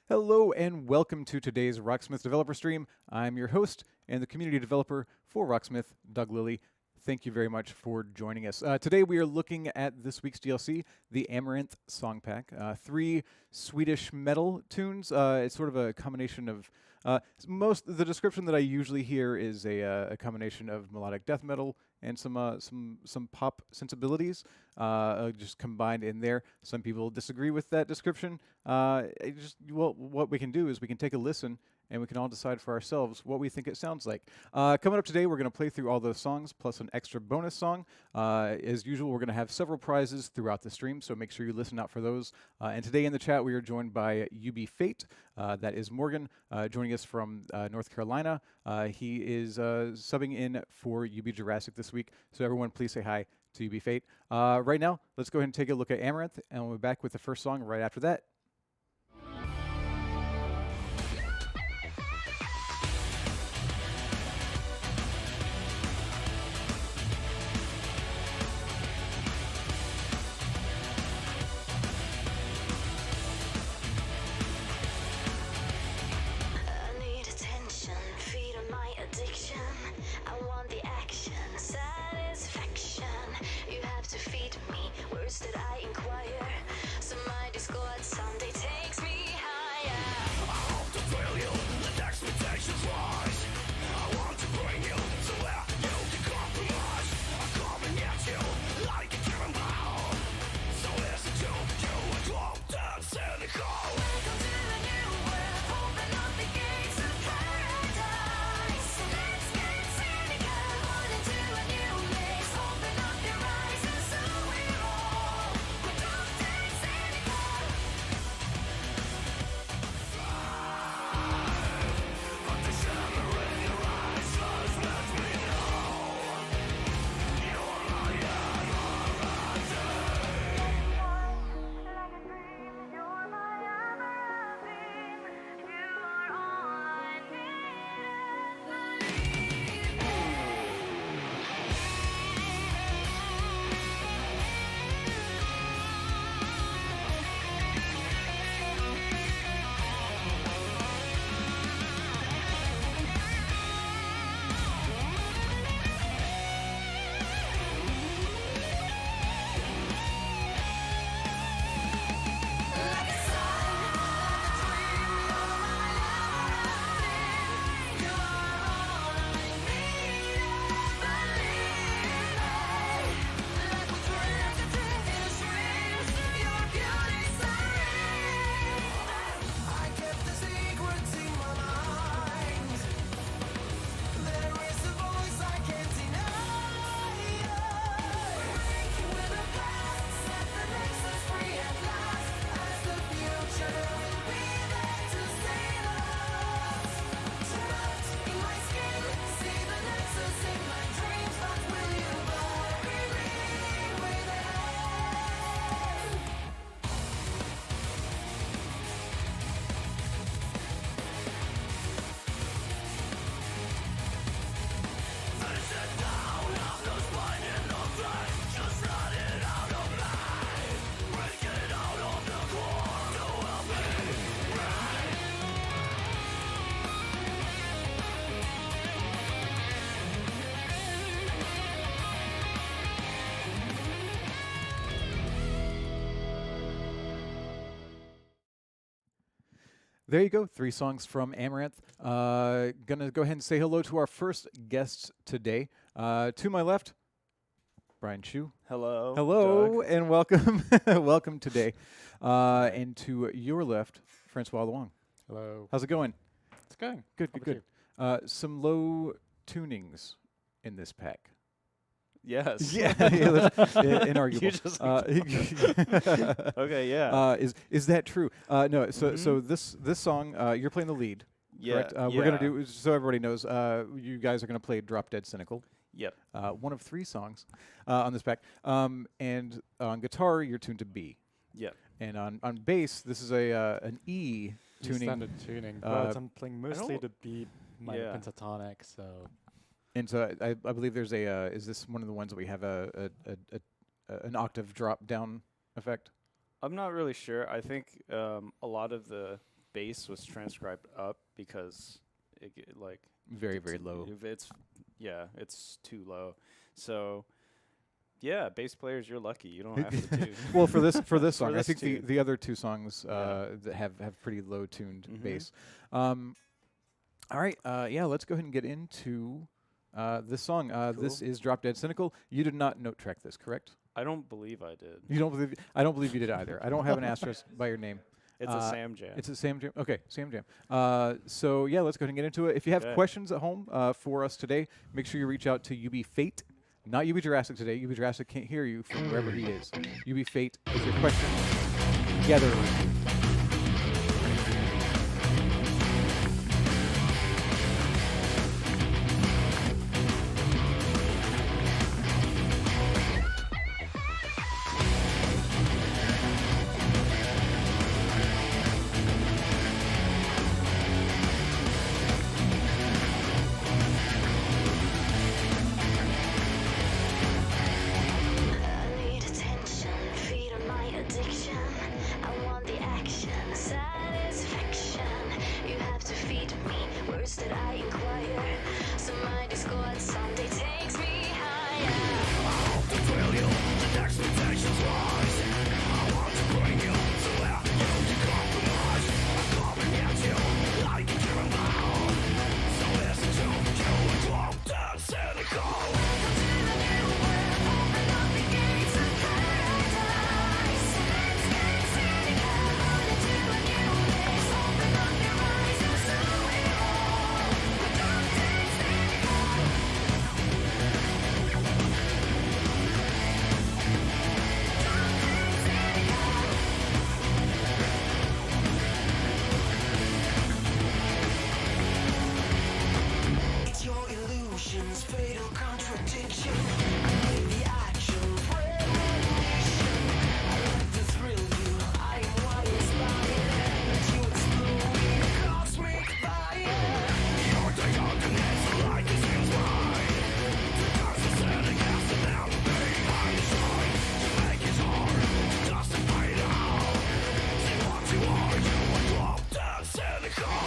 Hello and welcome to today's Rocksmith developer stream. I'm your host and the community developer for Rocksmith, Doug Lilly. Thank you very much for joining us. Today we are looking at this week's DLC, the Amaranthe song pack. Three Swedish metal tunes. It's sort of a combination of the description that I usually hear is a combination of melodic death metal and some pop sensibilities just combined in there. Some people disagree with that description. What we can do is we can take a listen and we can all decide for ourselves what we think it sounds like. Coming up today, we're going to play through all those songs plus an extra bonus song. As usual, we're going to have several prizes throughout the stream, so make sure you listen out for those. And today in the chat, we are joined by Ubisoft. That is Morgan joining us from North Carolina. He is subbing in for UB Jurassic this week, so everyone please say hi to Ubisoft. Right now, let's go ahead and take a look at Amaranthe, and we'll be back with the first song right after that. That I inquire, so my discord someday takes me higher. I hope to thrill you, let expectations rise. I want to bring you to where you can compromise. I'm coming at you like a cannonball. So listen to you and drop that cynical. Welcome to a new world, open up the gates of paradise. Let's get cynical, on into a new place. Open up your eyes and so we're all. There you go, 3 songs from Amaranthe. Gonna go ahead and say hello to our first guests today. To my left, Brian Chu. Hello. Hello, Doug. and welcome, welcome today. And to your left, Francois Luong. Hello. How's it going? It's going. Good, How good, about good. Some low tunings in this pack. Yes. Yeah, inarguable. You just okay, yeah. Is that true? No. So this song, you're playing the lead. Yeah. Correct? We're gonna do so everybody knows. You guys are gonna play Drop Dead Cynical. Yep. One of 3 songs on this pack. And on guitar, you're tuned to B. Yep. And on bass, this is an E tuning. Standard tuning. But I'm playing mostly the B minor Yeah. pentatonic, so. And so I believe there's is this one of the ones that we have an octave drop down effect? I'm not really sure. I think a lot of the bass was transcribed up because like Very, very low. if it's too low. So yeah, bass players, you're lucky. You don't have to tune. Well, for this song, I this think tune. the other two songs that have pretty low tuned bass. All right, let's go ahead and get into this song. This is Drop Dead Cynical. You did not note track this, correct? I don't believe I did. You don't believe? I don't believe you did either. I don't have an asterisk by your name. It's a Sam Jam. It's a Sam Jam. Okay, Sam Jam. So yeah, let's go ahead and get into it. If you have questions at home for us today, make sure you reach out to UB Fate, not UB Jurassic today. UB Jurassic can't hear you from wherever he is. UB Fate with your questions together. I need attention, feed on my addiction. I want the action, satisfaction. You have to feed me words that I inquire. So my discord someday takes me higher. It's your illusions, fatal contradiction. I need the action, revelation. I like to thrill you, I am what inspired. Let you explode in cosmic fire. Your darkness like a sin's mind. The dark's aesthetic has to now behind the shine. To make it hard, to justify it all. Say what you are, you are dropped and cynical.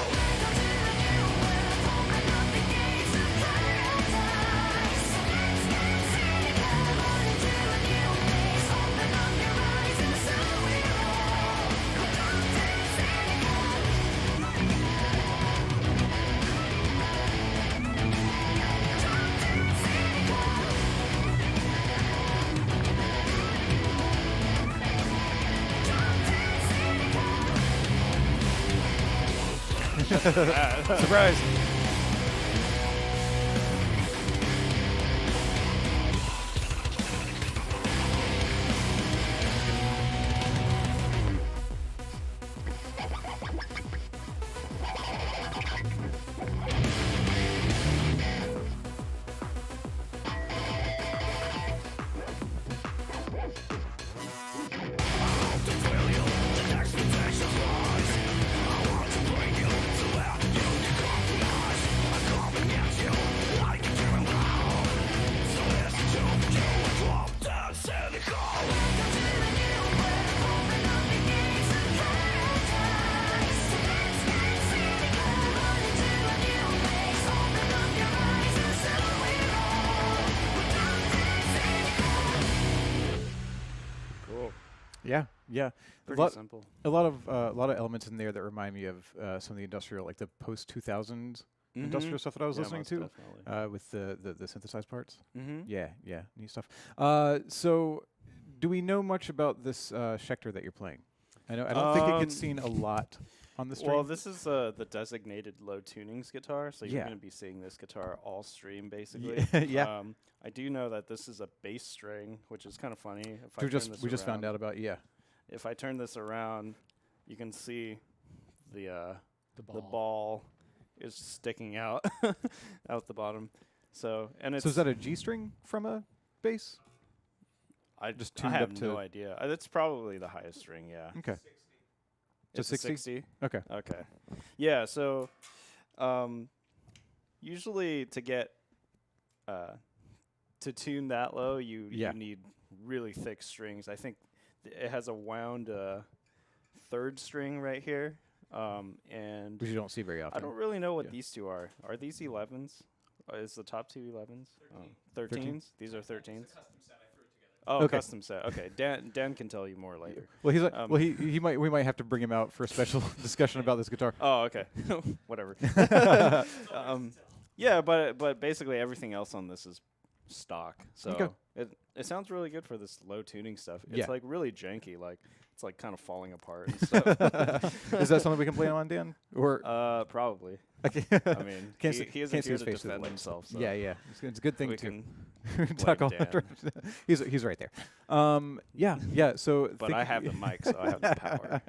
Surprise! Cool. Yeah. Pretty simple. A lot of elements in there that remind me of some of the industrial, like the post 2000s industrial stuff that I was listening most to definitely. with the synthesized parts. Mm-hmm. Yeah, neat stuff. So, do we know much about this Schecter that you're playing? I don't think it gets seen a lot on the stream. Well, this is the designated low tunings guitar, so you're Yeah. going to be seeing this guitar all stream basically. Yeah. I do know that this is a bass string, which is kind of funny. If I we turn just this we just found around- out about If I turn this around, you can see the The ball is sticking out out the bottom. So it's So is that a G string from a bass? I just I tuned have up no to- idea. That's probably the highest string. Yeah. Okay. It's Just a 60. Okay. Okay. Yeah. So usually to get to tune that low, you need really thick strings. I think it has a wound third string right here. And Which you don't see very often. I don't really know what Yeah. these two are. Are these 11s? Is the top two 11s? 13s? These are 13s? Oh, Okay. custom set. Okay, Dan can tell you more later. Well, he's like, well, he might we might have to bring him out for a special discussion about this guitar. Oh, okay. Whatever. Yeah, but basically everything else on this is stock. So Okay. it sounds really good for this low tuning stuff. It's Yeah. like really janky. Like it's like kind of falling apart and stuff. Is that something we can play on, Dan? Or Probably. okay. I mean, Can't he see- isn't can't see here his to face through the defend lens. himself. So yeah. It's a good thing we to can talk all blame Dan. he's right there. Yeah. So But think- I have the mic, so I have the power.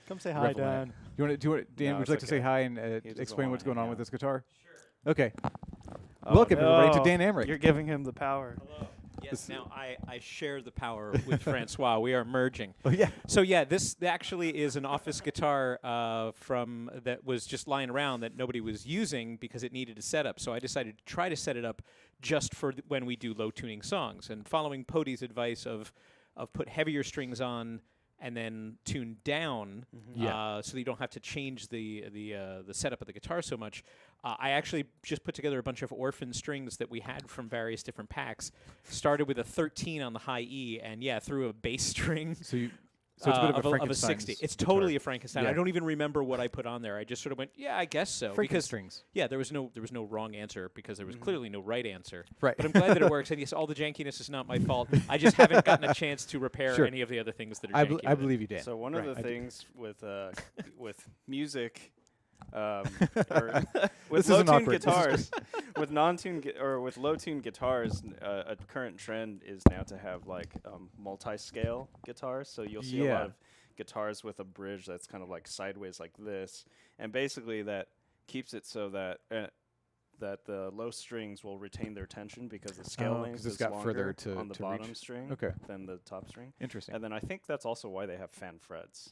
Come say hi, Revel in it. Dan. Do you want Dan? No, would you like it's to say okay. hi and doesn't explain wanna what's going hang on with out. this guitar? Sure. Okay. Oh, Welcome everybody to no. Dan Amrich. You're giving him the power. Yes, now I share the power with Francois. We are merging. Oh yeah. So yeah, this actually is an office guitar from that was just lying around that nobody was using because it needed a setup. So I decided to try to set it up just for when we do low tuning songs. And following Pody's advice of put heavier strings on and then tune down, so that you don't have to change the setup of the guitar so much. I actually just put together a bunch of orphan strings that we had from various different packs. Started with a 13 on the high E, and threw a bass string. So it's a bit of a of a Frankenstein's 60. It's guitar. totally a Frankenstein. Yeah. I don't even remember what I put on there. I just sort of went, yeah, I guess so. Because Frankenstrings. there was no wrong answer because there was clearly no right answer. Right. But I'm glad that it works. And yes, all the jankiness is not my fault. I just haven't gotten a chance to repair Sure. any of the other things that are I janky. I with it. believe you, Dan. So one of Right, the I do. things with music, or with This isn't low tune awkward. This is guitars, with non-tune or with low tune guitars, a current trend is now to have like multi-scale guitars. So you'll see a Yeah. lot of guitars with a bridge that's kind of like sideways like this, and basically that keeps it so that that the low strings will retain their tension because the scale 'cause length it's is got longer further to- on the to bottom reach. string Okay. than the top string. Interesting. And then I think that's also why they have fan frets.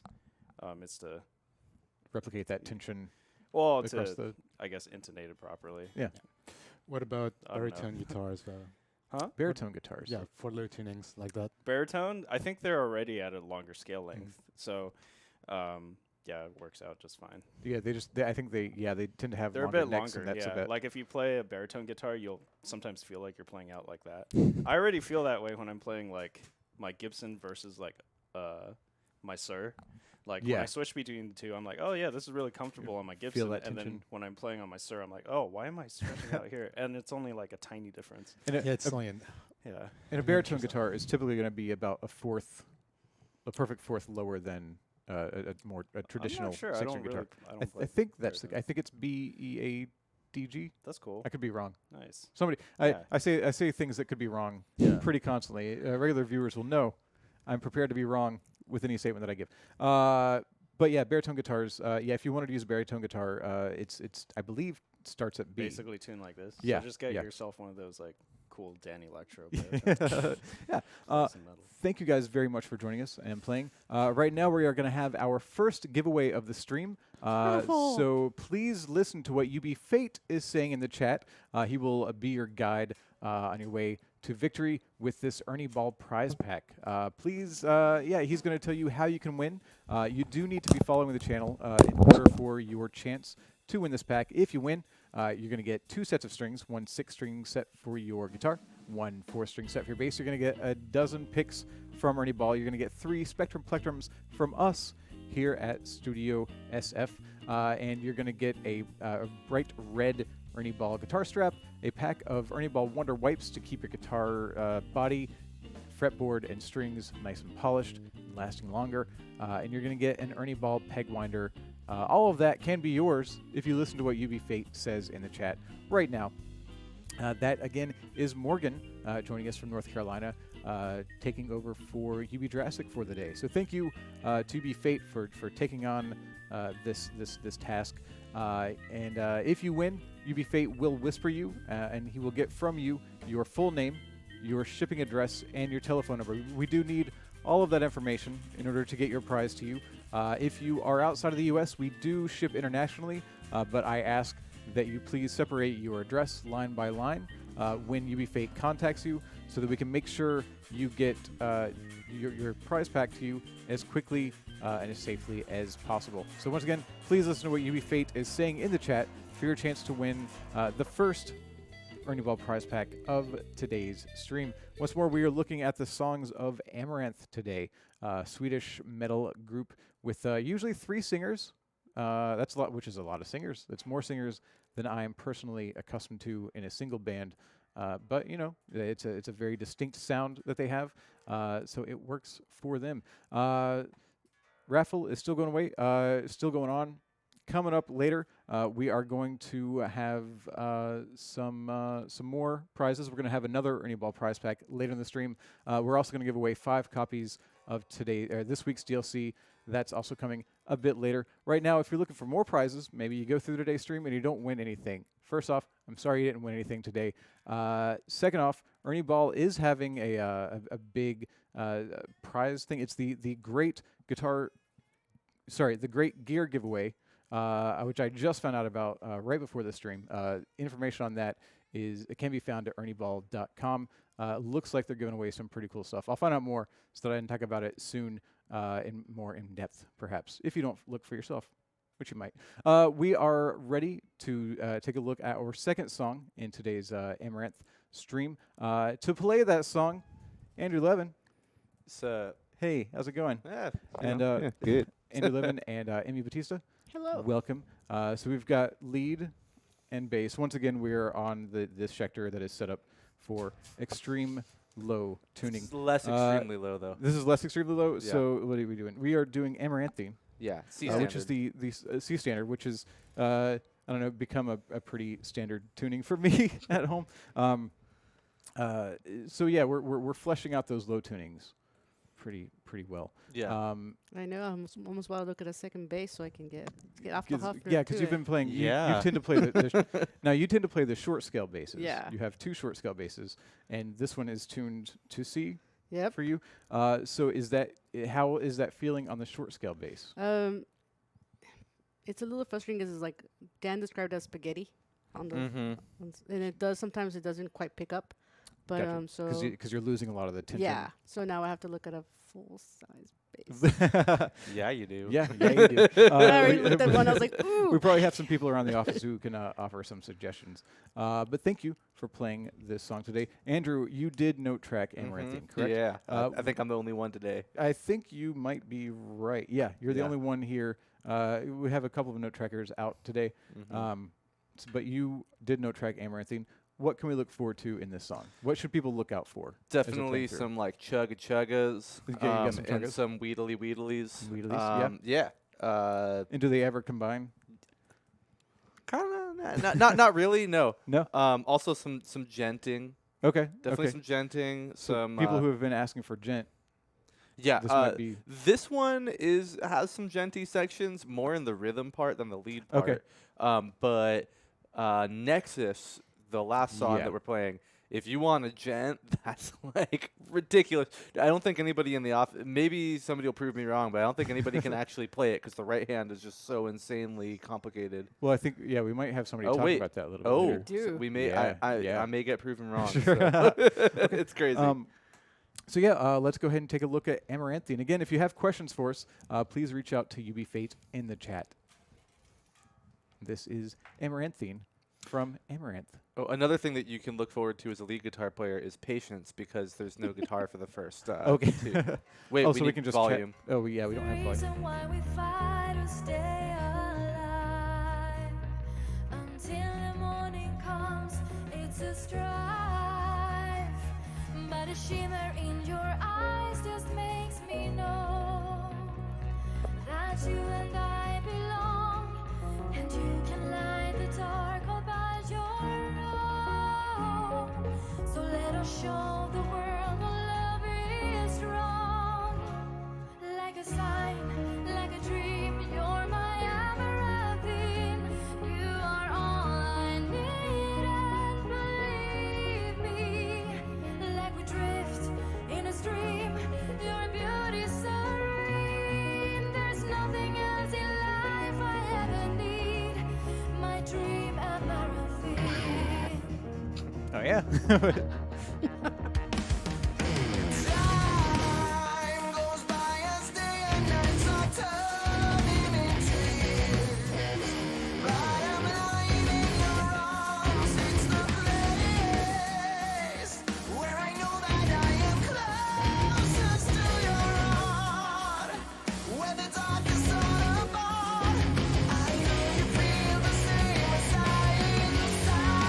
It's to Replicate that tension well across to the I guess intonate it properly. yeah. What about I don't know. baritone guitars, though? Huh? Baritone guitars. Yeah, for low tunings like that. Baritone, I think they're already at a longer scale Mm-hmm. length. So yeah, it works out just fine. Yeah, I think they tend to have They're a longer bit necks, longer, and that's yeah. a bit Like if you play a baritone guitar, you'll sometimes feel like you're playing out like that. I already feel that way when I'm playing like my Gibson versus like my Sir. Like when Yeah. I switch between the two, I'm like, oh yeah, this is really comfortable on my feel Gibson. that And then tension. when I'm playing on my Sir, I'm like, oh, why am I stretching out here? And it's only like a tiny difference. and Yeah, it's only an Yeah. a baritone guitar is typically going to be about a perfect fourth lower than a traditional I'm not sure. I six-string don't guitar. really. I don't I play think that's baritones. I think it's BEADG. That's cool. I could be wrong. Nice. Somebody, Yeah. I say things that could be wrong Yeah. pretty constantly. Regular viewers will know I'm prepared to be wrong with any statement that I give. But yeah, baritone guitars. If you wanted to use a baritone guitar, it's I believe starts at B. Basically tuned like this. Yeah, So just get yeah. yourself one of those like cool Danny Electro baritones. Yeah. Some metal. Thank you guys very much for joining us and playing. Right now, we are going to have our first giveaway of the stream. So please listen to what UB Fate is saying in the chat. He will be your guide on your way to victory with this Ernie Ball prize pack. Please, he's going to tell you how you can win. You do need to be following the channel in order for your chance to win this pack. If you win, you're going to get 2 sets of strings, 1 6-string set for your guitar, 1 4-string set for your bass. You're going to get a dozen picks from Ernie Ball. You're going to get 3 Spectrum Plectrums from us here at Studio SF. And you're going to get a bright red Ernie Ball guitar strap, a pack of Ernie Ball Wonder Wipes to keep your guitar body, fretboard, and strings nice and polished and lasting longer. And you're going to get an Ernie Ball peg winder. All of that can be yours if you listen to what UB Fate says in the chat right now. That, again, is Morgan joining us from North Carolina, taking over for UB Jurassic for the day. So thank you to UB Fate for taking on this task. And if you win, UB Fate will whisper you, and he will get from you your full name, your shipping address, and your telephone number. We do need all of that information in order to get your prize to you. If you are outside of the U.S., we do ship internationally, but I ask that you please separate your address line by line when UB Fate contacts you, so that we can make sure you get your prize pack to you as quickly and as safely as possible. So once again, please listen to what UB Fate is saying in the chat for your chance to win the first Ernie Ball prize pack of today's stream. Once more, we are looking at the songs of Amaranthe today, Swedish metal group with usually 3 singers. That's a lot, which is a lot of singers. That's more singers than I am personally accustomed to in a single band. But you know, it's a very distinct sound that they have, so it works for them. Raffle is still going on. Coming up later, we are going to have some more prizes. We're going to have another Ernie Ball prize pack later in the stream. We're also going to give away 5 copies of this week's DLC. That's also coming a bit later. Right now, if you're looking for more prizes, maybe you go through today's stream and you don't win anything. First off, I'm sorry you didn't win anything today. Second off, Ernie Ball is having a big prize thing. It's the Great Gear giveaway, which I just found out about right before the stream. Information on that it can be found at ernieball.com. Looks like they're giving away some pretty cool stuff. I'll find out more so that I can talk about it soon more in depth, perhaps, if you don't look for yourself, which you might. We are ready to take a look at our second song in today's Amaranthe stream. To play that song, Andrew Levin. So, hey, how's it going? yeah, Good. Andrew Levin and Amy Batista. Hello. Welcome. So we've got lead and bass. Once again, we're on this Schecter that is set up for extreme low tuning. It's less extremely low, though. This is less extremely low. Yeah. So what are we doing? We are doing Amaranthe, Yeah, C which is the C standard, which is I don't know, become a pretty standard tuning for me at home. So yeah, we're fleshing out those low tunings pretty well. Yeah. I know. I almost want to look at a second bass so I can get off the huff. Yeah, because you've been playing. You tend to play now. You tend to play the short scale basses. Yeah. You have 2 short scale basses, and this one is tuned to C. Yep. For you. So how is that feeling on the short scale bass? It's a little frustrating because it's like Dan described as spaghetti on the, and it does sometimes it doesn't quite pick up, but Gotcha. so because you're losing a lot of the tension. yeah. So now I have to look at a full size bass. Yeah, you do. Yeah, you do. When I already looked at one, I was like, ooh. We probably have some people around the office who can offer some suggestions. But thank you for playing this song today. Andrew, you did note track Amaranthe, correct? Yeah. I think I'm the only one today. I think you might be right. Yeah, you're the only one here. We have a couple of note trackers out today. But you did note track Amaranthe. What can we look forward to in this song? What should people look out for? Definitely some like chugga chuggas some and chuggas? some wheedly wheedlies. Wheedlies, yeah. And do they ever combine? Kind of not really. No. No. Also some genting. Okay. Definitely okay. some genting. So Some people who have been asking for gent. Yeah, This might be- this one has some genty sections, more in the rhythm part than the lead part. Okay. But Nexus, the last song Yeah. that we're playing, if you want a gent, that's like ridiculous. I don't think anybody in the office, maybe somebody will prove me wrong, but I don't think anybody can actually play it because the right hand is just so insanely complicated. Well, I think we might have somebody talk about that a little bit Oh, later. Do. so we may. Yeah, I may get proven wrong. Sure. So. It's crazy. So yeah, let's go ahead and take a look at Amaranthe. And again, if you have questions for us, please reach out to UB Fate in the chat. This is Amaranthe from Amaranthe. Oh, another thing that you can look forward to as a lead guitar player is patience, because there's no guitar for the first. Okay. Two. Wait, Oh, we so we need can just volume. Chat. Oh, yeah, we don't have volume. Reason why we fight to stay alive. Until the morning comes, it's a strife. But a shimmer in your eyes just makes me know that you and I belong, and you can light the dark all by your own. So let us show the world that love is strong. Like a sign, like a dream, you're my Amaranthe. You are all I need, and believe me, like we drift in a stream, your beauty serene. There's nothing else in life I ever need. My dream Amaranthe. Oh yeah. Time goes by as day and nights are turning into years. But I'm lying in your arms. It's the place where I know that I am closest to your heart. Where the darkest are apart, I know you feel the same as I inside.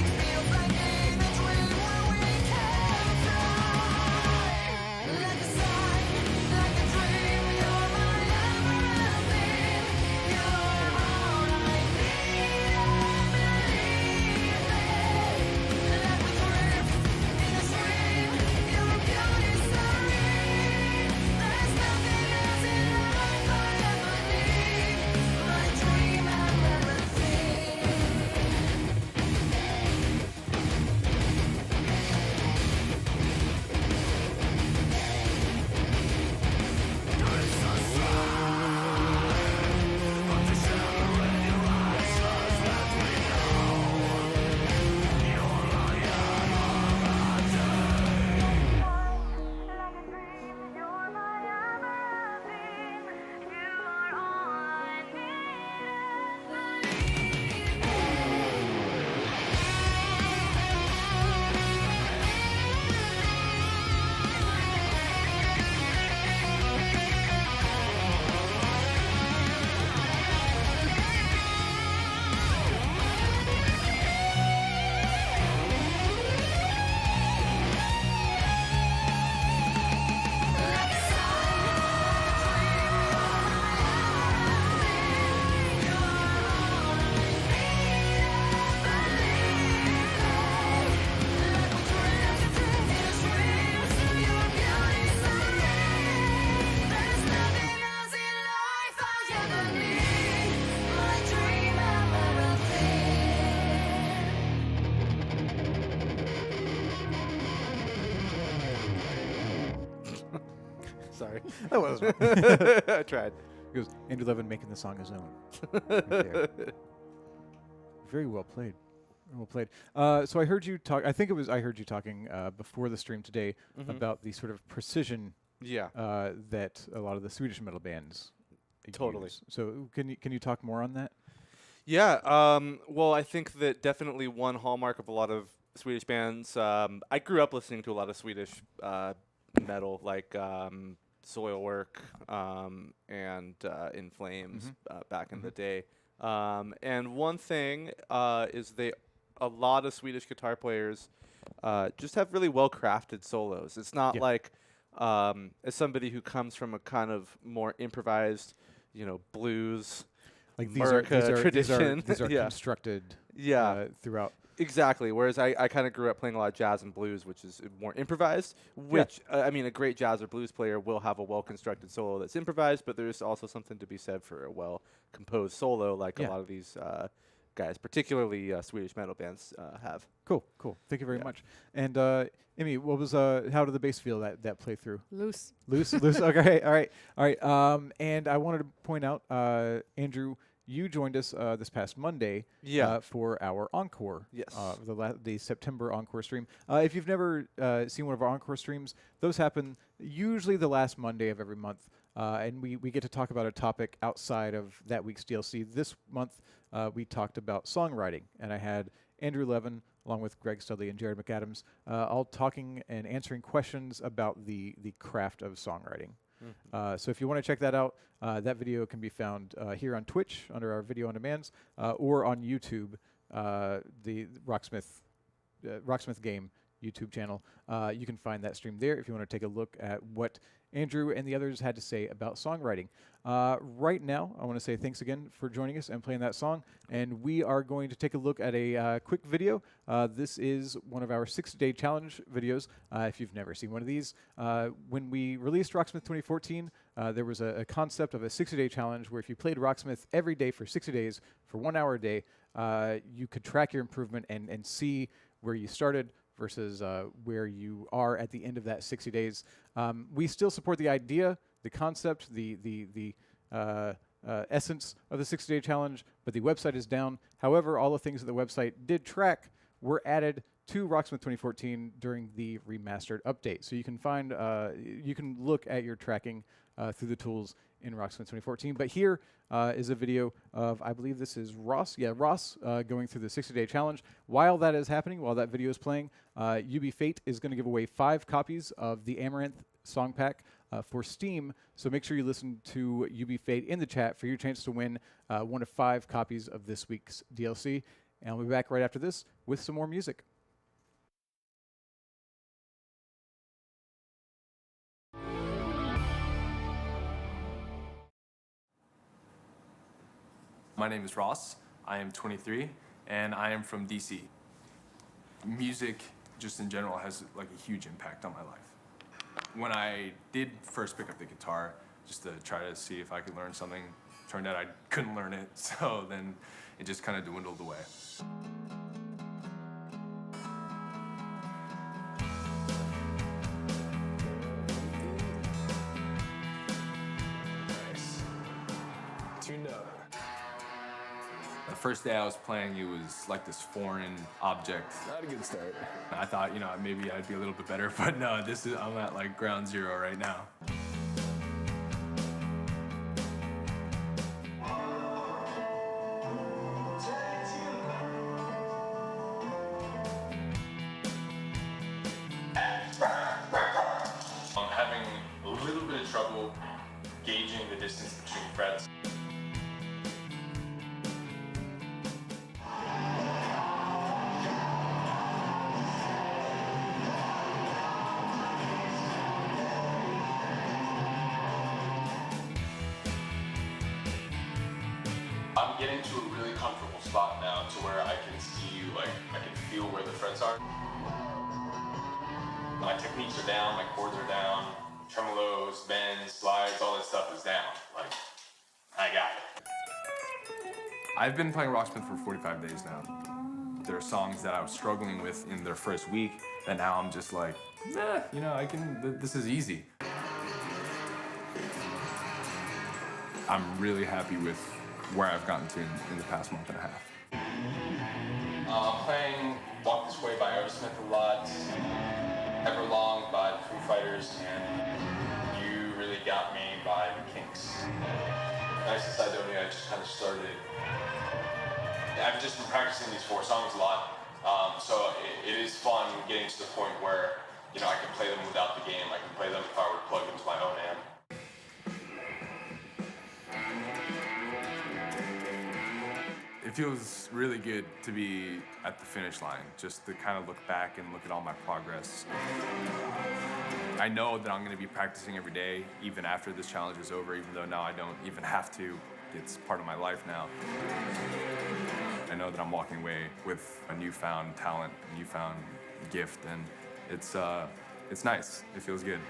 It feels like in a dream where we can fly. Like a sign, like a dream, you're my everything. You're all I need, I believe it. Like we drift in a stream, you're a beauty serene. There's nothing else in life I ever need. My dream and everything. Sorry. That was fun. I tried. It was Andrew Levin making the song his own. Right there. Very well played. Very well played. So I heard you talk. I think it was I heard you talking before the stream today about the sort of precision Yeah. that a lot of the Swedish metal bands Totally. use. So can you talk more on that? Yeah. Well, I think that definitely one hallmark of a lot of Swedish bands. I grew up listening to a lot of Swedish metal, like Soilwork and In Flames back in the day. And one thing is a lot of Swedish guitar players just have really well crafted solos. It's not like as somebody who comes from a kind of more improvised, blues. Like America tradition. These are Yeah. constructed throughout. Exactly. Whereas I kind of grew up playing a lot of jazz and blues, which is more improvised. Which I mean, a great jazz or blues player will have a well-constructed solo that's improvised, but there's also something to be said for a well-composed solo, like a lot of these guys, particularly Swedish metal bands, have. Cool. Thank you very much. And Amy, what was how did the bass feel that playthrough? Loose. Loose. Okay. All right. And I wanted to point out, Andrew, you joined us this past Monday for our encore. Yes. The September encore stream. If you've never seen one of our encore streams, those happen usually the last Monday of every month. And we get to talk about a topic outside of that week's DLC. This month, we talked about songwriting. And I had Andrew Levin, along with Greg Studley and Jared McAdams, all talking and answering questions about the craft of songwriting. So if you want to check that out, that video can be found here on Twitch under our video on demands, or on YouTube, the Rocksmith Game YouTube channel. You can find that stream there if you want to take a look at what Andrew and the others had to say about songwriting. Right now, I want to say thanks again for joining us and playing that song. And we are going to take a look at a quick video. This is one of our 6-day challenge videos. If you've never seen one of these, when we released Rocksmith 2014, there was a concept of a 60-day challenge where if you played Rocksmith every day for 60 days for 1 hour a day, you could track your improvement and see where you started versus where you are at the end of that 60 days. We still support the idea, the concept, the essence of the 60-day challenge, but the website is down. However, all the things that the website did track were added to Rocksmith 2014 during the remastered update. So you can find, you can look at your tracking through the tools in Rocksmith 2014. But here is a video of, I believe this is Ross. Yeah, Ross going through the 60-day challenge. While that is happening, while that video is playing, Ubisoft is going to give away 5 copies of the Amaranthe song pack for Steam. So make sure you listen to Ubisoft in the chat for your chance to win one of 5 copies of this week's DLC. And I'll be back right after this with some more music. My name is Ross. I am 23, and I am from DC. Music, just in general, has like a huge impact on my life. When I did first pick up the guitar, just to try to see if I could learn something, turned out I couldn't learn it, so then it just kind of dwindled away. Nice. Tuned up. The first day I was playing, it was like this foreign object. Not a good start. I thought, you know, maybe I'd be a little bit better, but no, I'm at like ground zero right now. I'm having a little bit of trouble gauging the distance between frets. I'm getting to a really comfortable spot now to where I can see, like, I can feel where the frets are. My techniques are down, my chords are down, tremolos, bends, slides, all that stuff is down. Like, I got it. I've been playing Rocksmith for 45 days now. There are songs that I was struggling with in their first week that now I'm just like, you know, this is easy. I'm really happy with where I've gotten to in the past month and a half. I'm playing Walk This Way by Aerosmith a lot, Everlong by the Foo Fighters, and You Really Got Me by the Kinks. Nice and Sidonia, I just kind of started. I've just been practicing these 4 songs a lot, so it is fun getting to the point where, you know, I can play them without the game. I can play them if I were to plug into my own amp. It feels really good to be at the finish line, just to kind of look back and look at all my progress. I know that I'm going to be practicing every day, even after this challenge is over, even though now I don't even have to. It's part of my life now. I know that I'm walking away with a newfound talent, a newfound gift, and it's nice. It feels good.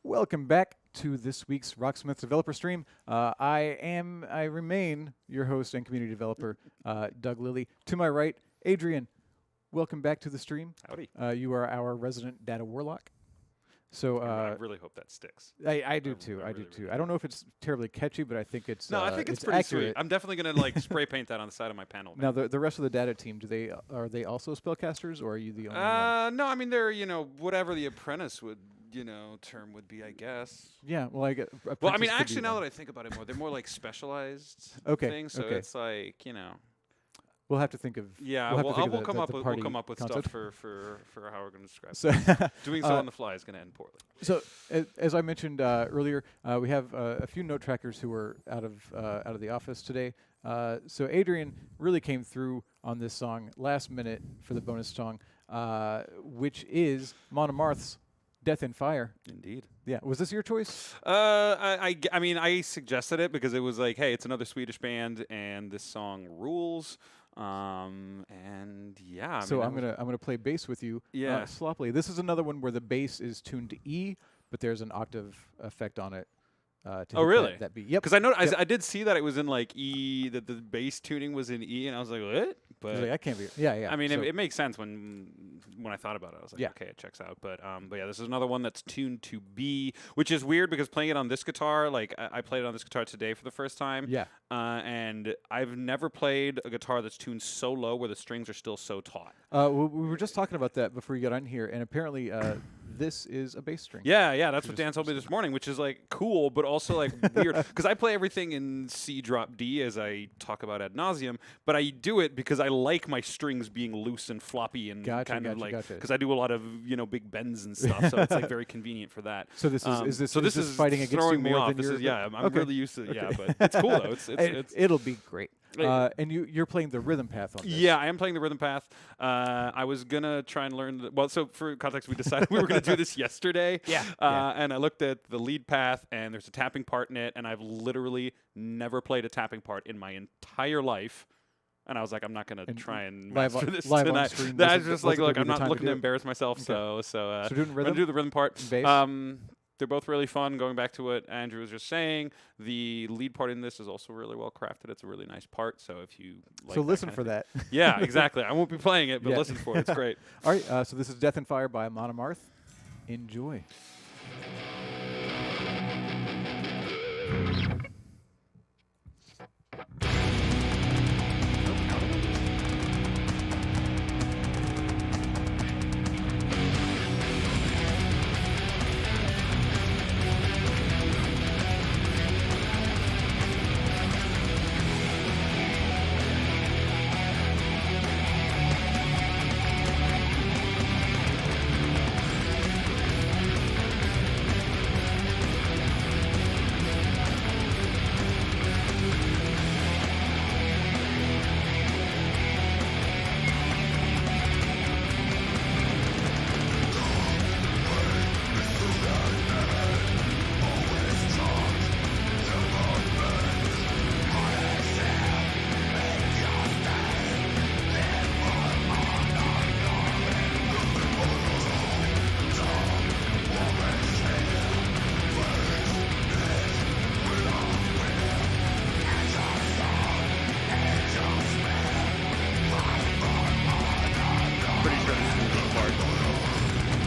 Welcome back to this week's Rocksmith developer stream. I remain your host and community developer, Doug Lilly. To my right, Adrian. Welcome back to the stream. Howdy. You are our resident data warlock. So I really hope that sticks. I do too. I do too. I don't know if it's terribly catchy, but I think it's No, I think it's pretty accurate. sweet. I'm definitely gonna like spray paint that on the side of my panel. Now the rest of the data team, are they also spellcasters, or are you the only one? No, I mean they're whatever the apprentice would term would be, I guess. Yeah, well I get. Well, I mean actually now that I think about it more, they're more like specialized things. So it's like We'll have to think of. Yeah, we'll come up with concept. stuff for how we're going to describe So it. Doing so on the fly is going to end poorly. So as I mentioned earlier, we have a few note trackers who are out of the office today. So Adrian really came through on this song last minute for the bonus song, which is Amaranthe Death in Fire. Indeed. Yeah. Was this your choice? I mean, I suggested it because it was like, hey, it's another Swedish band, and this song rules. And yeah. So I'm gonna play bass with you. Yeah. Sloppily. This is another one where the bass is tuned to E, but there's an octave effect on it. To Oh, hit really? That beat. Yep. Because I know Yep. I did see that it was in like E, that the bass tuning was in E, and I was like, what? I was But like, that can't be. Yeah, yeah. I mean, So- it makes sense when I thought about it. I was like, Yeah. okay, it checks out. But yeah, this is another one that's tuned to B, which is weird because playing it on this guitar, like I played it on this guitar today for the first time. Yeah. And I've never played a guitar that's tuned so low where the strings are still so taut. we were just talking about that before you got on here, and apparently this is a bass string. Yeah, that's what Dan told me this morning, which is like cool, but also like weird. Because I play everything in C drop D, as I talk about ad nauseum, but I do it because I like my strings being loose and floppy and Gotcha, kind of gotcha, like, gotcha. because I do a lot of big bends and stuff, so it's like very convenient for that. So this is so is this fighting against throwing you me more off. than This you're is I'm okay. really used to but it's cool though. It's It'll be great. Hey. And you're playing the rhythm path on this. Yeah, I am playing the rhythm path. I was gonna try and learn. So for context, we decided we were gonna do this yesterday. Yeah. And I looked at the lead path, and there's a tapping part in it, and I've literally never played a tapping part in my entire life. And I was like, I'm not gonna try and live master on- this live on tonight. stream That's wasn't- just like, wasn't look, gonna I'm be the not time to looking do to it. embarrass myself. Okay. So So doing I'm gonna rhythm? do the rhythm part. Bass? They're both really fun. Going back to what Andrew was just saying, the lead part in this is also really well crafted. It's a really nice part. So if you like So that listen kind for of that. thing- Yeah, exactly. I won't be playing it, but Yeah. listen for it. It's great. All right. So this is Death and Fire by Amaranthe. Enjoy. Pretty sure this is the part.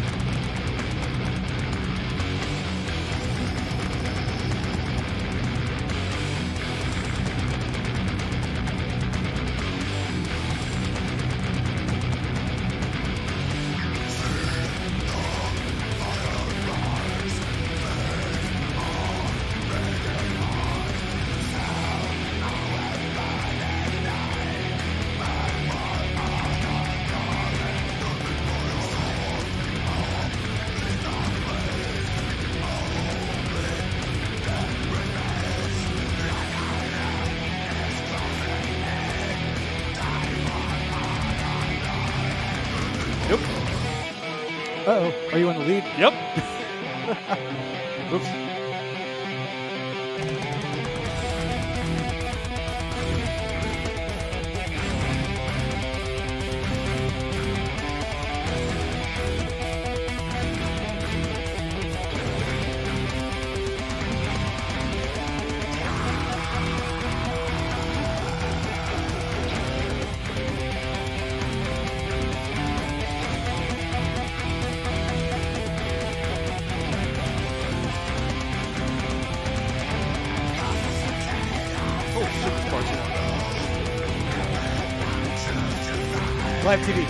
Uh-oh. Are you on the lead? Yep. Oops. Live TV.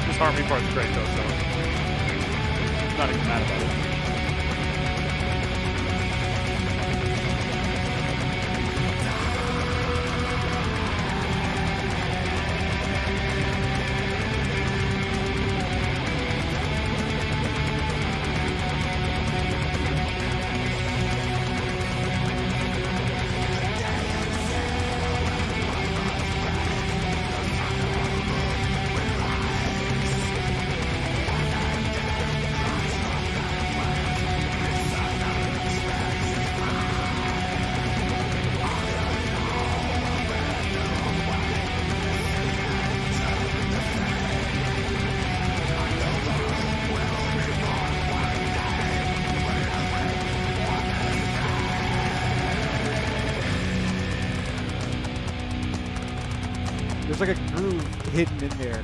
This harmony part's great though, so not even mad about it. There's like a groove hidden in there.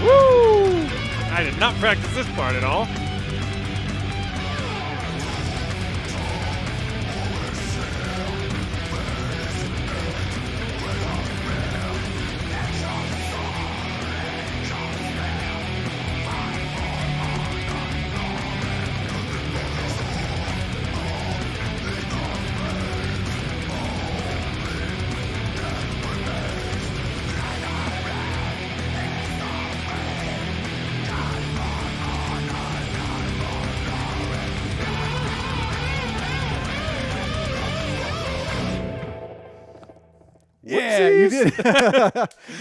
Woo! I did not practice this part at all. Yeah, you did.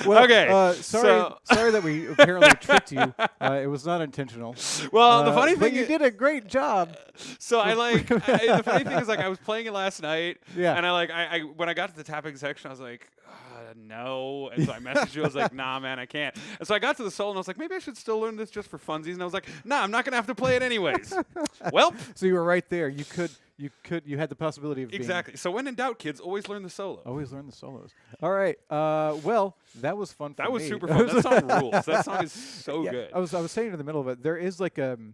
Well, Okay, sorry that we apparently tricked you. It was not intentional. Well, the funny but thing you is, did a great job. so the funny thing is, like, I was playing it last night, Yeah. and I when I got to the tapping section, I was like, no, and so I messaged you. I was like, nah, man, I can't. And so I got to the solo, and I was like, maybe I should still learn this just for funsies. And I was like, nah, I'm not gonna have to play it anyways. Well, So you were right there. You had the possibility of exactly. So when in doubt, kids, always learn the solo. always learn the solos. All right. Well, that was fun. That for was me. super fun. That song rules. That song is so Yeah, good. I was saying in the middle of it, there is like sort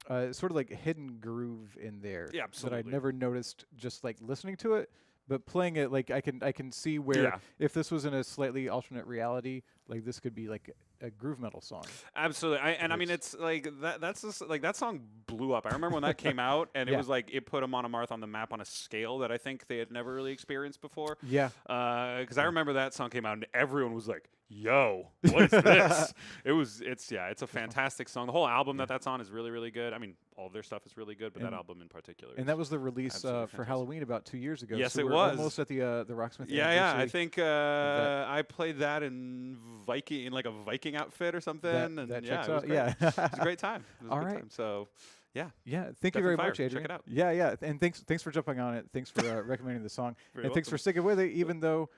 of like hidden groove in there Yeah, that I absolutely. never noticed just like listening to it, but playing it like I can see where Yeah. if this was in a slightly alternate reality, like this could be like a groove metal song. Absolutely, I mean, it's like that's just like that song blew up. I remember when that came out, and it Yeah. was like it put Amaranthe on the map on a scale that I think they had never really experienced before. Yeah. Because I remember that song came out, and everyone was like, "Yo, what is this?" It's a fantastic song. The whole album that's on is really, really good. I mean, all of their stuff is really good, but that And- album in particular. And is that was the release absolutely for fantastic. Halloween about 2 years ago. Yes, so it we're was. almost at the Rocksmith. Yeah, I anniversary. think I played that in like a Viking outfit or something, and that yeah, checks it was out. great. Yeah. It was a great time. It was All a good right. time. So, yeah. Yeah, thank you Death very and Fire. much, Adrian. Check it out. Yeah, and thanks for jumping on it. Thanks for recommending the song, Very and thanks for welcome. sticking with it, even though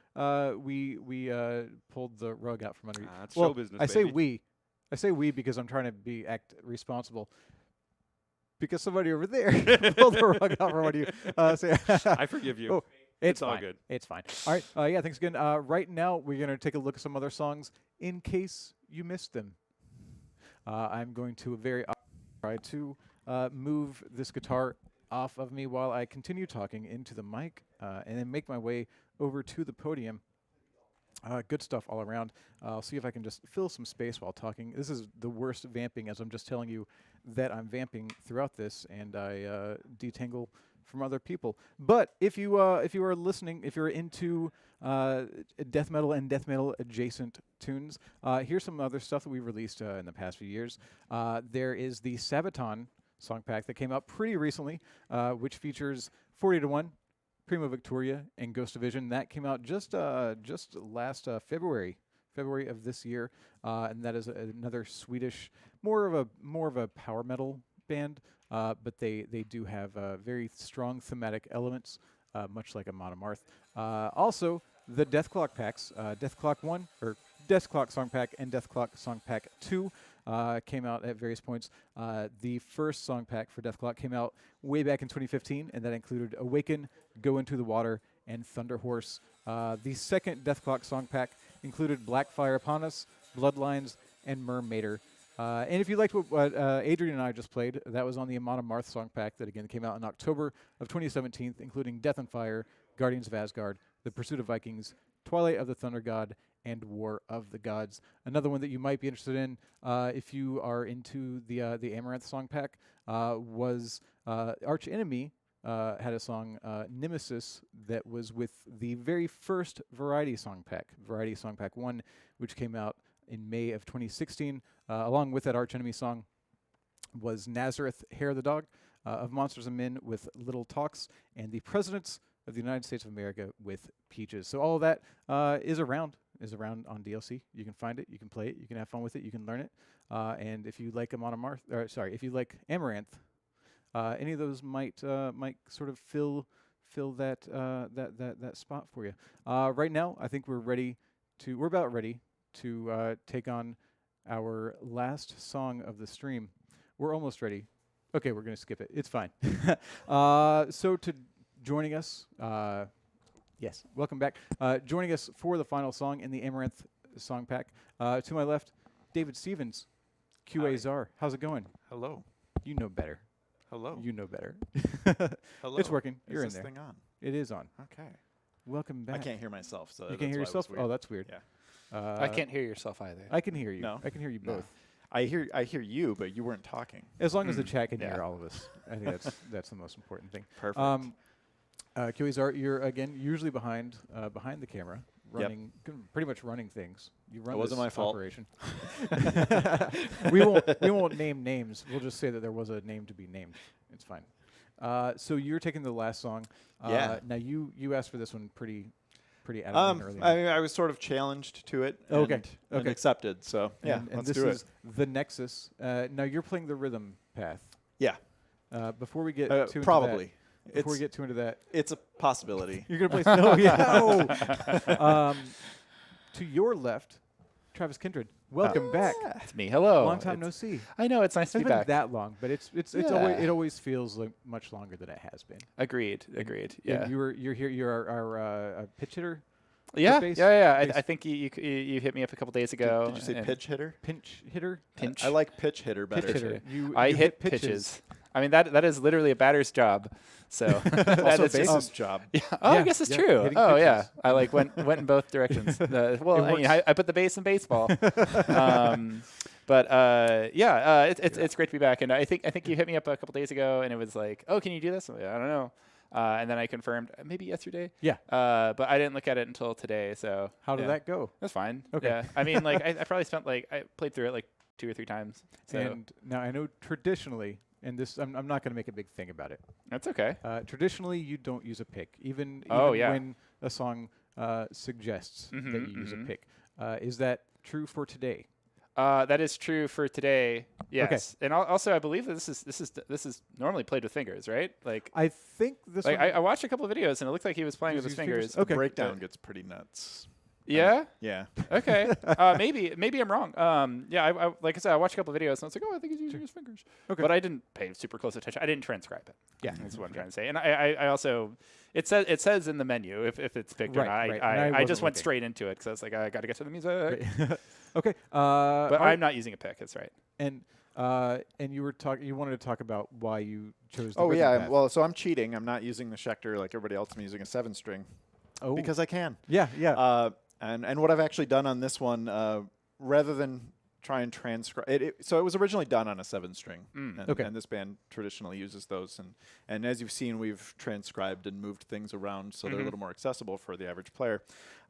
we pulled the rug out from under you. It's Well, show business, I say baby. I say we because I'm trying to act responsible. Because somebody over there pulled the rug out from under you. I forgive you. Oh, It's all fine. good. It's fine. All right. Yeah. Thanks again. Right now, we're gonna take a look at some other songs in case you missed them. I'm going to try to move this guitar off of me while I continue talking into the mic, and then make my way over to the podium. Good stuff all around. I'll see if I can just fill some space while talking. This is the worst vamping, as I'm just telling you that I'm vamping throughout this, and I detangle from other people. But if you are listening, if you're into death metal and death metal adjacent tunes, here's some other stuff that we released in the past few years. There is the Sabaton song pack that came out pretty recently, which features 40 to 1. Prima Victoria and Ghost Division. That came out just last February of this year, and that is another Swedish, more of a power metal band, but they do have very strong thematic elements, much like Amaranthe. Also, the Death Clock packs, Death Clock 1 or Death Clock Song Pack and Death Clock Song Pack 2 came out at various points. The first song pack for Death Clock came out way back in 2015, and that included Awaken, Go Into the Water, and Thunder Horse. The second Death Clock song pack included Black Fire Upon Us, Bloodlines, and Mermaider. And if you liked what Adrian and I just played, that was on the Amaranthe song pack that again came out in October of 2017, including Death and Fire, Guardians of Asgard, The Pursuit of Vikings, Twilight of the Thunder God, and War of the Gods. Another one that you might be interested in if you are into the Amaranthe song pack was Arch Enemy had a song, Nemesis, that was with the very first Variety Song Pack 1, which came out in May of 2016. Along with that Arch Enemy song was Nazareth, Hair of the Dog, of Monsters and Men with Little Talks, and the Presidents of the United States of America with Peaches. So all of that is around is around on DLC. You can find it, you can play it, you can have fun with it, you can learn it. And if you like if you like Amaranth, any of those might sort of fill that spot for you. Right now, I think we're about ready to take on our last song of the stream. We're almost ready. Okay, we're going to skip it. It's fine. So joining us, yes, welcome back. Joining us for the final song in the Amaranth song pack. To my left, David Stevens, QA Czar. How's it going? Hello. You know better. Hello. You know better. Hello. It's working. You're in Is this there. thing on? It is on. Okay. Welcome back. I can't hear myself, so You that's can't hear why it was yourself? weird. Oh, that's weird. Yeah. I can't hear yourself either. I can hear you. No? I can hear you No. both. I hear you, but you weren't talking. As long as the chat can Yeah. hear all of us. I think that's the most important thing. Perfect. QAZR, you're again usually behind the camera, pretty much running things. You run It wasn't this my fault. operation. we won't name names. We'll just say that there was a name to be named. It's fine. So you're taking the last song. Yeah. Now you asked for this one pretty adamant early on. I was sort of challenged to it. Okay. And Okay. accepted. So yeah, and let's this do is the Nexus. Now you're playing the rhythm path. Yeah. Before we get too probably. Before we get too into that, It's a possibility. you're gonna play. No, yeah. No. To your left, Travis Kindred. Welcome back. It's me. Hello. Long time no see. I know it's nice to It's be been back. that long, but it's Yeah. it always feels like much longer than it has been. Agreed. And Yeah. you're here. You're our pitch hitter. Yeah. bass- Yeah. bass- I think you hit me up a couple days ago. Did you say and pitch hitter? Pinch hitter. Pinch. I like pitch hitter better. Pitch hitter. You I hit pitches. pitches. I mean that is literally a batter's job. So that Also is just- bassist job. Yeah. Oh, Yeah, I guess it's yeah, true. hitting Oh, yeah. pitches. I like went in both directions. Well, I mean, works. I put the bass in baseball. But it's great to be back. And I think you hit me up a couple days ago, and it was like, oh, can you do this? I'm like, I don't know. And then I confirmed maybe yesterday. Yeah. But I didn't look at it until today. So How did yeah. that go? That's fine. Okay. Yeah. I mean, like I probably spent I played through it like 2 or 3 times. So And now I know traditionally, and this I'm not going to make a big thing about it. that's okay. Traditionally, you don't use a pick, even Yeah. when a song suggests that you use a pick. Is that true for today? That is true for today. Yes. And also, I believe that this is normally played with fingers, right? Like I think this like one. I watched a couple of videos, and it looked like he was playing with Does his he use fingers? fingers. Okay. Breakdown gets pretty nuts. Yeah. Yeah. Okay. Maybe I'm wrong. I like I said, I watched a couple of videos, and I was like, oh, I think he's using his fingers. Okay. But I didn't pay super close attention. I didn't transcribe it. Yeah. That's what I'm trying to say. And I also it says in the menu if it's picked or Right, not. right. And I I just wasn't went looking. straight into it because I was like, I got to get to the music. Okay. But I'm not using a pick. That's right. And you were You wanted to talk about why you chose. The Oh rhythm yeah. path. Well, so I'm cheating. I'm not using the Schecter like everybody else. I'm using a 7-string Oh. because I can. Yeah. Yeah. And what I've actually done on this one, rather than try and transcribe it, so it was originally done on a 7-string. And, Okay. and this band traditionally uses those, and as you've seen, we've transcribed and moved things around so they're a little more accessible for the average player.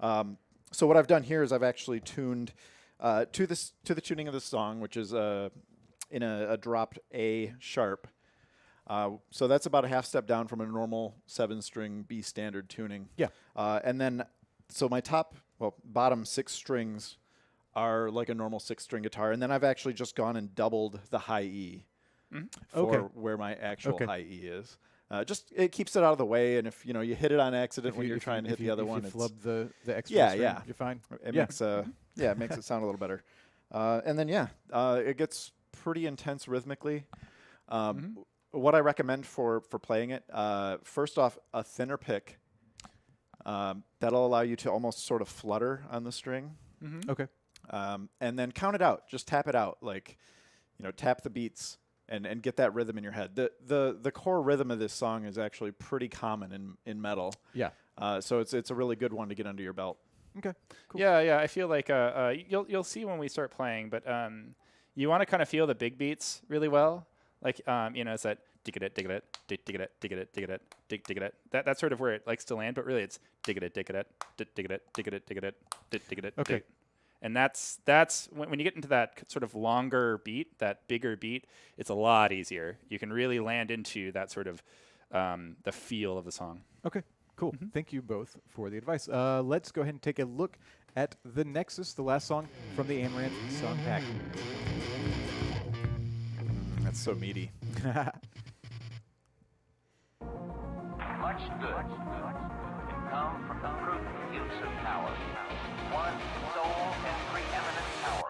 So what I've done here is I've actually tuned to the tuning of the song, which is in a dropped A sharp. So that's about a half step down from a normal 7-string B standard tuning. Yeah. And then, so my bottom 6 strings are like a normal 6-string guitar, and then I've actually just gone and doubled the high E for Okay. where my actual Okay. high E is. Just it keeps it out of the way, and if you hit it on accident when you're if trying to hit the other one, if it's, you flub the extra Yeah, string, yeah. you're fine. it Yeah. makes it makes it sound a little better. And then it gets pretty intense rhythmically. What I recommend for playing it, first off, a thinner pick. That'll allow you to almost sort of flutter on the string. Okay. And then count it out. Just tap it out, like tap the beats and get that rhythm in your head. The core rhythm of this song is actually pretty common in metal. Yeah. So it's a really good one to get under your belt. Okay. Cool. Yeah. I feel like you'll see when we start playing, but you want to kind of feel the big beats really well. Like it's that dig it, dig it, dig it, dig it, dig it, dig it. That's sort of where it likes to land, but really it's dig it, dig it, dig it, dig it, dig it, dig it. Okay. And that's when you get into that sort of longer beat, that bigger beat, it's a lot easier. You can really land into that sort of the feel of the song. Okay. Cool. Thank you both for the advice. Let's go ahead and take a look at The Nexus, the last song from the Amaranthe song pack. That's so meaty. Much good can come from the prudent use of power. One sole and preeminent power.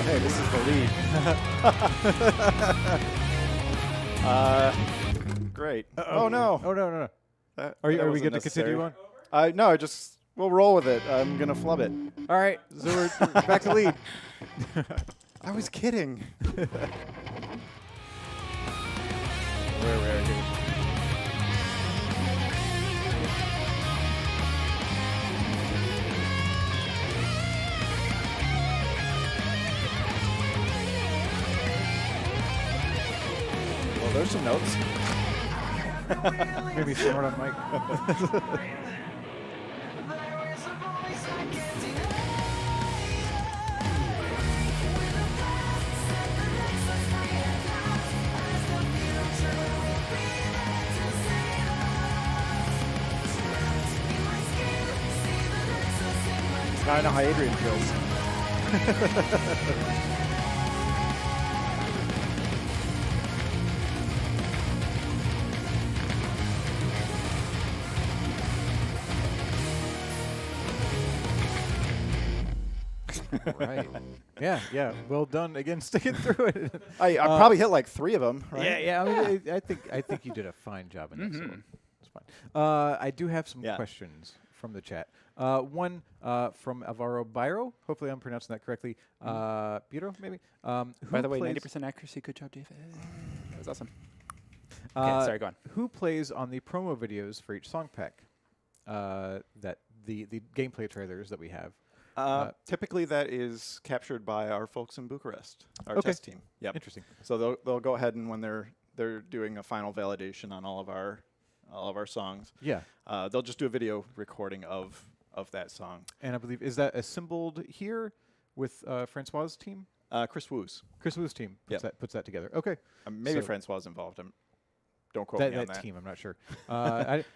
Hey, this is the lead. Great. Oh no. Oh no. That Are we wasn't good to necessary. continue on? No, we'll roll with it. I'm gonna flub it. All right, so we're back to lead. I was kidding. Where we are here. Well, there's some notes. Maybe smart on mic. I know how Adrian feels. Right. Yeah. Well done again, sticking through it. I probably hit like 3 of them. Right? Yeah. I mean, I think you did a fine job in that. So it's fine. I do have some questions from the chat. One from Alvaro Byro. Hopefully, I'm pronouncing that correctly. Biro, maybe. By the way, 90% accuracy. Good job, David. That was awesome. Okay, sorry, go on. Who plays on the promo videos for each song pack? That the gameplay trailers that we have. Typically, that is captured by our folks in Bucharest, our test team. Yep. Interesting. So they'll go ahead and when they're doing a final validation on all of our songs. Yeah. They'll just do a video recording of that song. And I believe is that assembled here with Francois' team? Chris Wu's. Chris Wu's team puts that together. Okay. Maybe So- Francois is involved. Don't quote me on that. Team, I'm not sure.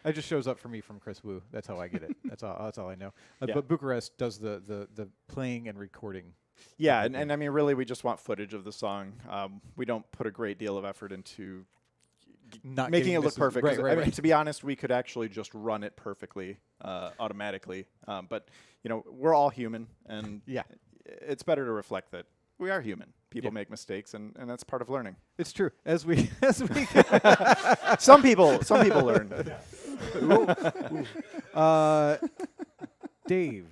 It just shows up for me from Chris Wu. That's how I get it. That's all I know. Yeah. But Bucharest does the playing and recording. Yeah, and I mean, really, we just want footage of the song. We don't put a great deal of effort into Not making getting it look this is- perfect. 'cause right, I mean, right. to be honest, we could actually just run it perfectly automatically. But we're all human, and Yeah. it's better to reflect that we are human. People make mistakes, and that's part of learning. It's true. As we Some people learn. Dave.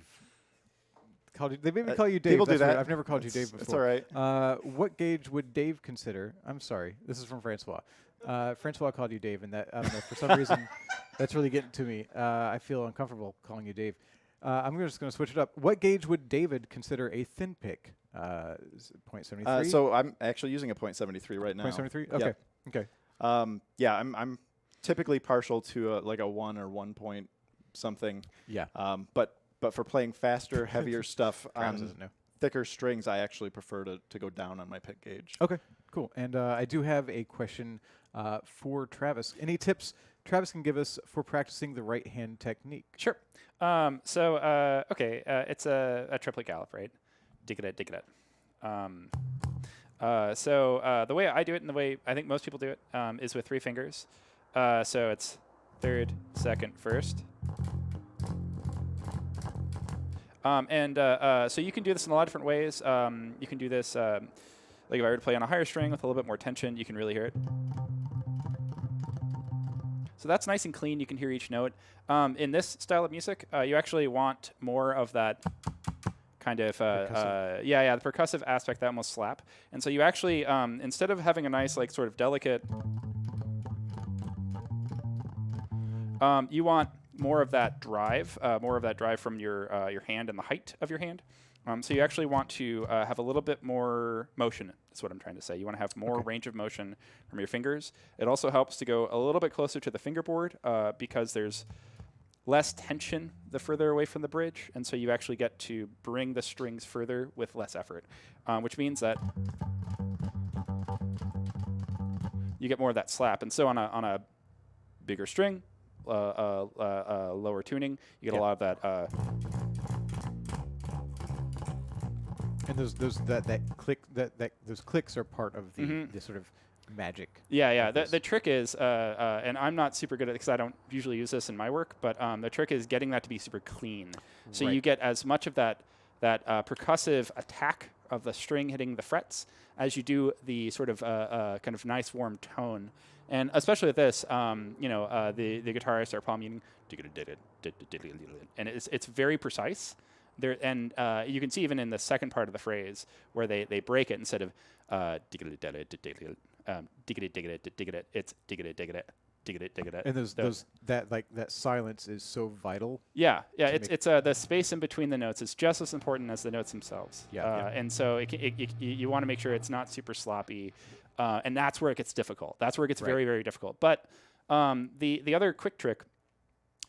They made me call you Dave. People do That's right. that. I've never called you Dave before. It's all right. What gauge would Dave consider? I'm sorry. This is from Francois. Francois called you Dave, and that I don't know, for some reason that's really getting to me. I feel uncomfortable calling you Dave. I'm just going to switch it up. What gauge would David consider a thin pick? 0.73. So I'm actually using a 0.73 right now. 0.73. Okay. Yep. Okay. Yeah, I'm typically partial to like a 1 or 1 point something. Yeah. But for playing faster, heavier stuff Travis on doesn't know. thicker strings, I actually prefer to go down on my pick gauge. Okay, cool. And I do have a question for Travis. Any tips Travis can give us for practicing the right hand technique? Sure. It's a triplet gallop, right? Dig-a-det, dig-a-det. The way I do it and the way I think most people do it is with 3 fingers. So it's third, second, first. So you can do this in a lot of different ways. You can do this, like if I were to play on a higher string with a little bit more tension, you can really hear it. So that's nice and clean. You can hear each note. In this style of music, you actually want more of that kind of, the percussive aspect, that almost slap. And so you actually, instead of having a nice, like, sort of delicate, you want more of that drive from your hand and the height of your hand. So you actually want to have a little bit more motion. That's what I'm trying to say. You want to have more range of motion from your fingers. It also helps to go a little bit closer to the fingerboard because there's less tension the further away from the bridge, and so you actually get to bring the strings further with less effort, which means that you get more of that slap. And so on a bigger string, lower tuning, you get a lot of that. And those clicks are part of the sort of magic. Yeah. The trick is, and I'm not super good at it because I don't usually use this in my work, but the trick is getting that to be super clean. So you get as much of that percussive attack of the string hitting the frets as you do the sort of kind of nice warm tone. And especially with this, the guitarists are palming, and it's very precise. There, and you can see even in the second part of the phrase where they break it instead of it's And that silence is so vital. Yeah. It's the space in between the notes is just as important as the notes themselves. And so you want to make sure it's not super sloppy, and that's where it gets difficult. That's where it gets very, very difficult. But the other quick trick,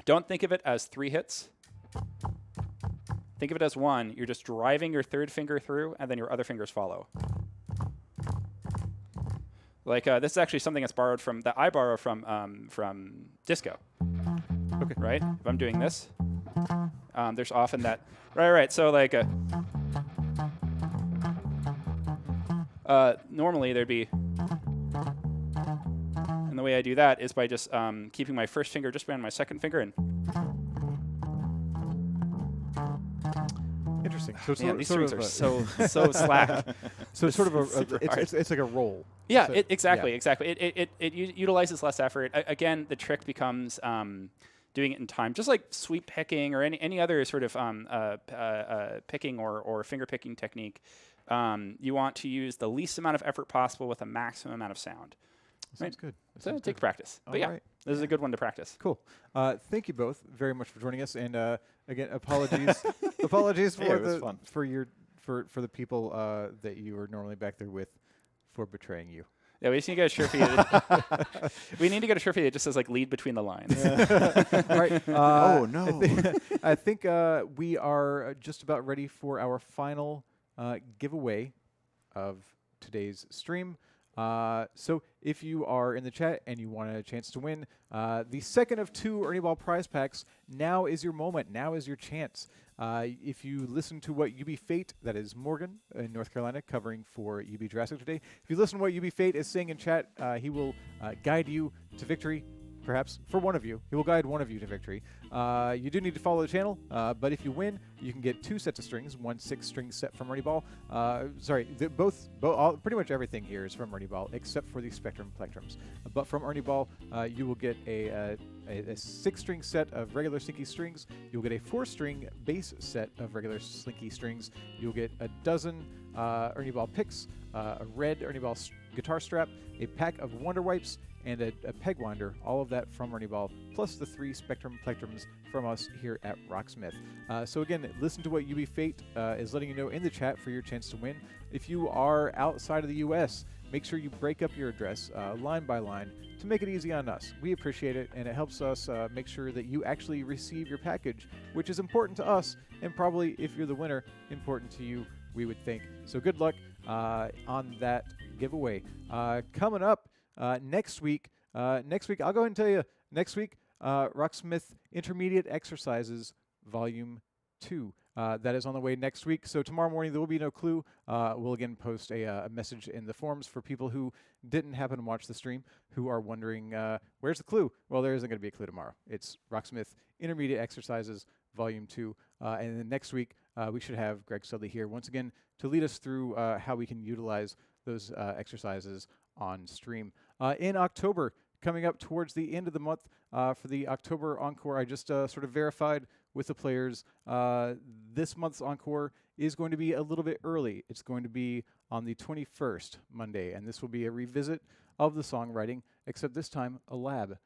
don't think of it as 3 hits. Think of it as 1. You're just driving your third finger through, and then your other fingers follow. Like this is actually something that's borrowed from disco. Okay. Right? If I'm doing this, there's often that. Right. So like, normally there'd be, and the way I do that is by just keeping my first finger just behind my second finger and. Interesting. So these strings are so slack. So it's sort of it's like a roll. Yeah, so exactly. It utilizes less effort. Again, the trick becomes doing it in time, just like sweep picking or any other sort of picking or finger picking technique. You want to use the least amount of effort possible with a maximum amount of sound. Sounds good. So it takes practice. But this is a good one to practice. Cool. Thank you both very much for joining us. And again, apologies for the people that you were normally back there with for betraying you. Yeah, we just need to get a shirt for you. We need to get a shirt for you that just says like "lead between the lines." All right. Oh no! I think we are just about ready for our final giveaway of today's stream. So if you are in the chat and you want a chance to win the second of 2 Ernie Ball prize packs, now is your moment. Now is your chance. If you listen to what UB Fate, that is Morgan in North Carolina, covering for UB Jurassic today. If you listen to what UB Fate is saying in chat, he will guide you to victory. perhaps, for one of you. He will guide one of you to victory. You do need to follow the channel, but if you win, you can get 2 sets of strings, 1 6-string set from Ernie Ball. Pretty much everything here is from Ernie Ball, except for the Spectrum Plectrums. But from Ernie Ball, you will get a 6-string set of regular Slinky strings. You'll get a 4-string bass set of regular Slinky strings. You'll get a dozen Ernie Ball picks, a red Ernie Ball guitar strap, a pack of Wonder Wipes, and a peg winder, all of that from Ernie Ball, plus the 3 Spectrum Plectrums from us here at Rocksmith. So again, listen to what UB Fate is letting you know in the chat for your chance to win. If you are outside of the U.S., make sure you break up your address line by line to make it easy on us. We appreciate it, and it helps us make sure that you actually receive your package, which is important to us, and probably, if you're the winner, important to you, we would think. So good luck on that giveaway. Coming up next week, I'll go ahead and tell you, next week, Rocksmith Intermediate Exercises Volume 2. That is on the way next week. So tomorrow morning, there will be no clue. We'll again post a message in the forums for people who didn't happen to watch the stream, who are wondering, where's the clue? Well, there isn't going to be a clue tomorrow. It's Rocksmith Intermediate Exercises Volume 2. And then next week, we should have Greg Studley here once again to lead us through how we can utilize those exercises on stream. In October, coming up towards the end of the month for the October Encore, I just sort of verified with the players. This month's Encore is going to be a little bit early. It's going to be on the 21st, Monday, and this will be a revisit of the songwriting, except this time a lab.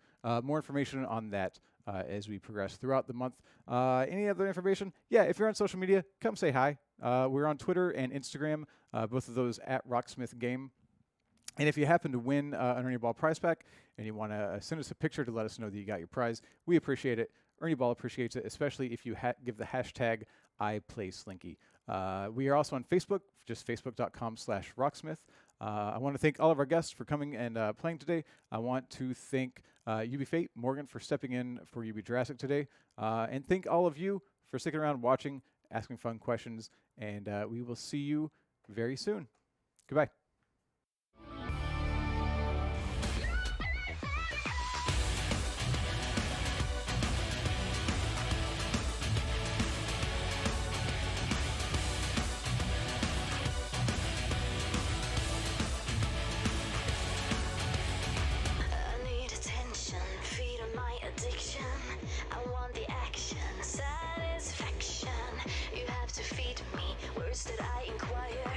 More information on that as we progress throughout the month. Any other information? Yeah, if you're on social media, come say hi. We're on Twitter and Instagram, both of those at Rocksmith Game. And if you happen to win an Ernie Ball prize pack and you want to send us a picture to let us know that you got your prize, we appreciate it. Ernie Ball appreciates it, especially if you give the hashtag #IPlaySlinky. We are also on Facebook, just facebook.com/Rocksmith. I want to thank all of our guests for coming and playing today. I want to thank UB Fate, Morgan, for stepping in for UB Jurassic today. And thank all of you for sticking around, watching, asking fun questions. And we will see you very soon. Goodbye. I need attention, feed on my addiction. I want the action, satisfaction. You have to feed me, words that I inquire.